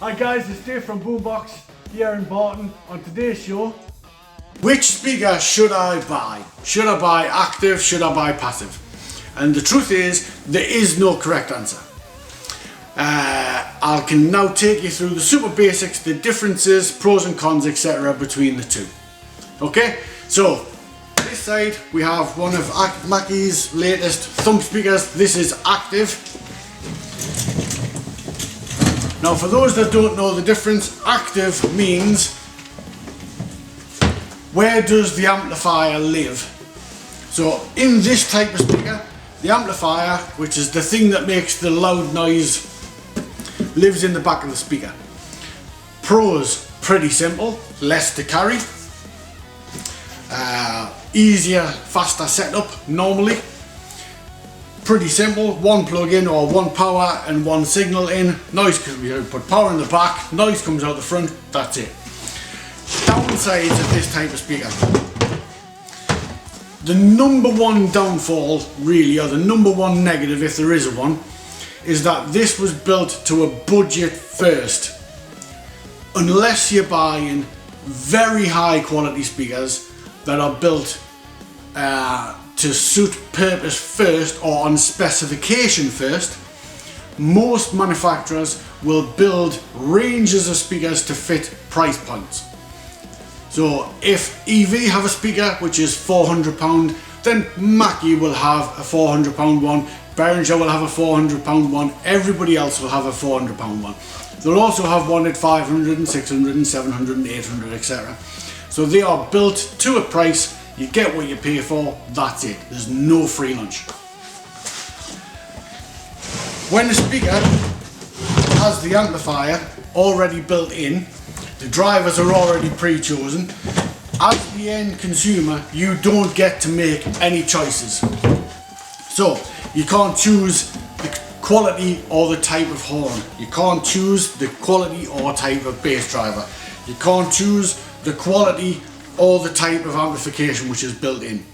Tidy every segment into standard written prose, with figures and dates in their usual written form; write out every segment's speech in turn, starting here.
Hi guys, it's Dave from Boombox here in Barton. On today's show, which speaker should I buy? Should I buy active? Should I buy passive? And the truth is, there is no correct answer. I can now take you through the super basics, the differences, pros and cons, etc. between the two. Okay, so this side we have one of Mackie's latest thumb speakers. This is active. Now for those that don't know the difference, active means where does the amplifier live? So in this type of speaker, the amplifier, which is the thing that makes the loud noise, lives in the back of the speaker. Pros, pretty simple, less to carry, easier, faster setup normally. Pretty simple, one plug in or one power and one signal in. Noise, because we put power in the back, noise comes out the front, that's it. Downsides of this type of speaker. The number one downfall, really, or the number one negative, if there is a one, is that this was built to a budget first. Unless you're buying very high quality speakers that are built to suit purpose first or on specification first, most manufacturers will build ranges of speakers to fit price points. So if EV have a speaker which is £400, then Mackie will have a £400 one, Behringer will have a £400 one, everybody else will have a £400 one. They'll also have one at 500 and 600 and 700 and 800, etc. So they are built to a price. You get what you pay for, that's it. There's no free lunch. When the speaker has the amplifier already built in, the drivers are already pre-chosen, as the end consumer, you don't get to make any choices. So, you can't choose the quality or the type of horn. You can't choose the quality or type of bass driver. You can't choose the quality or the type of amplification which is built in.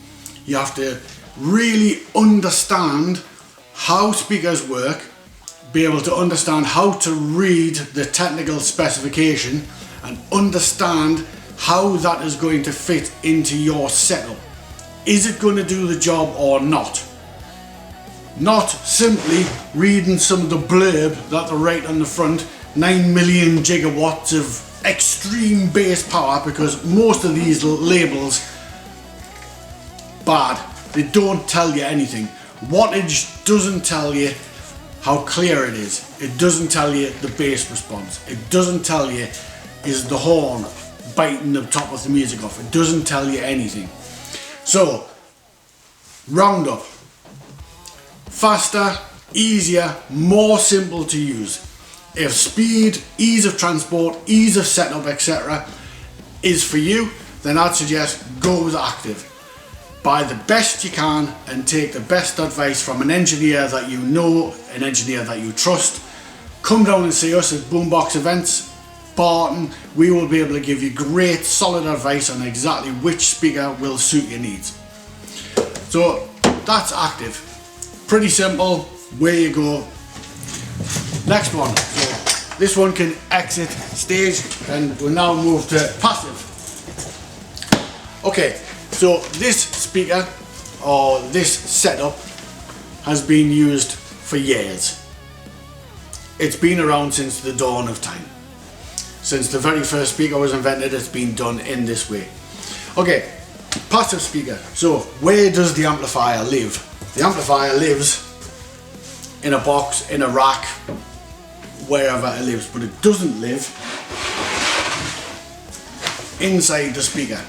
You have to really understand how speakers work, be able to understand how to read the technical specification and understand how that is going to fit into your setup. Is it going to do the job or not? Not simply reading some of the blurb that they write on the front, 9 million gigawatts of extreme bass power, because most of these labels bad. They don't tell you anything. Wattage doesn't tell you how clear it is. It doesn't tell you the bass response. It doesn't tell you is the horn biting the top of the music off. It doesn't tell you anything. So round up. Faster, easier, more simple to use. If speed, ease of transport, ease of setup, etc. is for you, then I'd suggest go with active. Buy the best you can and take the best advice from an engineer that you know, an engineer that you trust. Come down and see us at Boombox events, Barton. We will be able to give you great solid advice on exactly which speaker will suit your needs. So that's active. Pretty simple, where you go. Next one. So this one can exit stage and we'll now move to passive. Okay, so this speaker or this setup has been used for years. It's been around since the dawn of time. Since the very first speaker was invented, it's been done in this way. Okay, passive speaker. So where does the amplifier live? The amplifier lives in a box, in a rack, wherever it lives, but it doesn't live inside the speaker.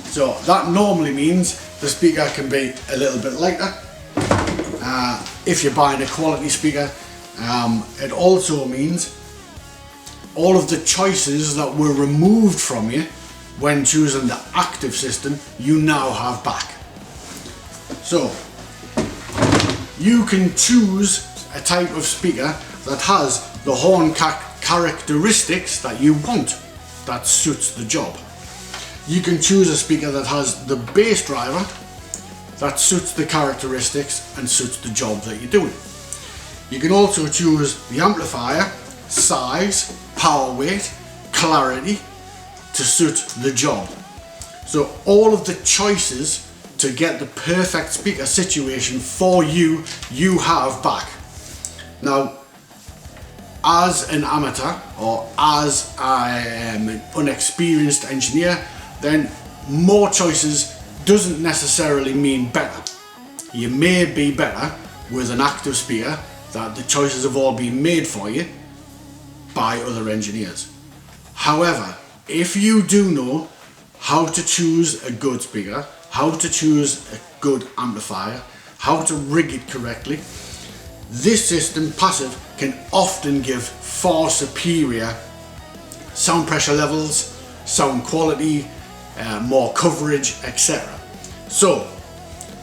So that normally means the speaker can be a little bit lighter. If you're buying a quality speaker, it also means all of the choices that were removed from you when choosing the active system, you now have back. So you can choose a type of speaker that has the horn characteristics that you want, that suits the job. You can choose a speaker that has the bass driver that suits the characteristics and suits the job that you're doing. You can also choose the amplifier size, power weight, clarity to suit the job. So all of the choices to get the perfect speaker situation for you, you have back. Now, as an amateur or as I am an unexperienced engineer, then more choices doesn't necessarily mean better. You may be better with an active speaker that the choices have all been made for you by other engineers. However, if you do know how to choose a good speaker, how to choose a good amplifier, how to rig it correctly, this system, passive, can often give far superior sound pressure levels, sound quality, more coverage, etc. So,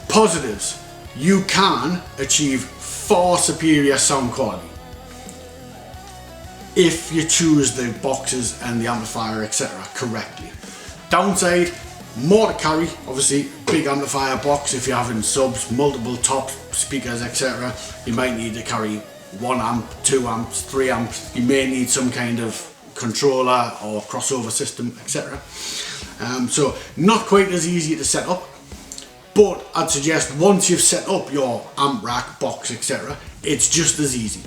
positives, you can achieve far superior sound quality if you choose the boxes and the amplifier, etc. correctly. Downside, more to carry, obviously big amplifier box. If you're having subs, multiple top speakers, etc., you might need to carry 1 amp, 2 amps, 3 amps. You may need some kind of controller or crossover system, etc. So not quite as easy to set up, but I'd suggest once you've set up your amp rack, box, etc., it's just as easy.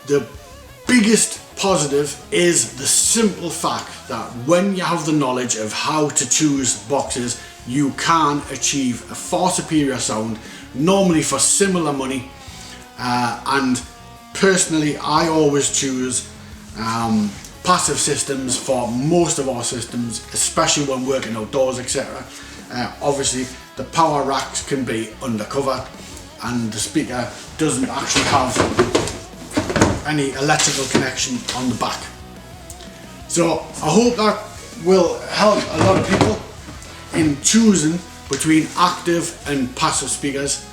The biggest positive is the simple fact that when you have the knowledge of how to choose boxes, you can achieve a far superior sound, normally for similar money. And personally, I always choose passive systems for most of our systems, especially when working outdoors, etc. Obviously, the power racks can be undercover, and the speaker doesn't actually have any electrical connection on the back. So I hope that will help a lot of people in choosing between active and passive speakers.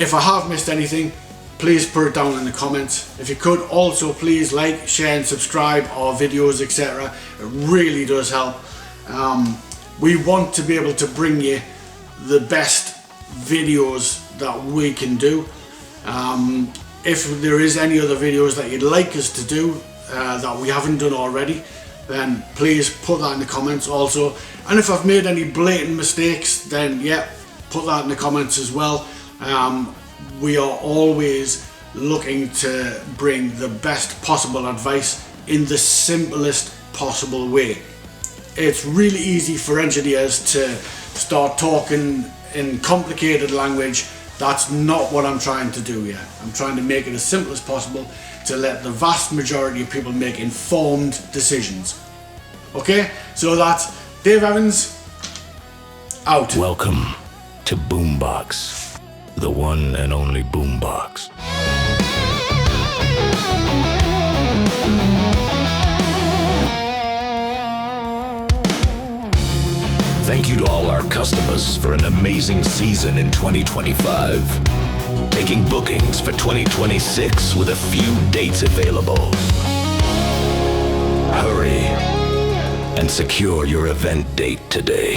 If I have missed anything, please put it down in the comments. If you could also please like, share and subscribe our videos, etc. It really does help. We want to be able to bring you the best videos that we can do. If there is any other videos that you'd like us to do that we haven't done already, then please put that in the comments also. And if I've made any blatant mistakes, then yeah, put that in the comments as well. We are always looking to bring the best possible advice in the simplest possible way. It's really easy for engineers to start talking in complicated language. That's not what I'm trying to do here. I'm trying to make it as simple as possible to let the vast majority of people make informed decisions. Okay, so that's Dave Evans, out. Welcome to Boombox, the one and only Boombox. Thank you to all our customers for an amazing season in 2025. Taking bookings for 2026 with a few dates available. Hurry and secure your event date today.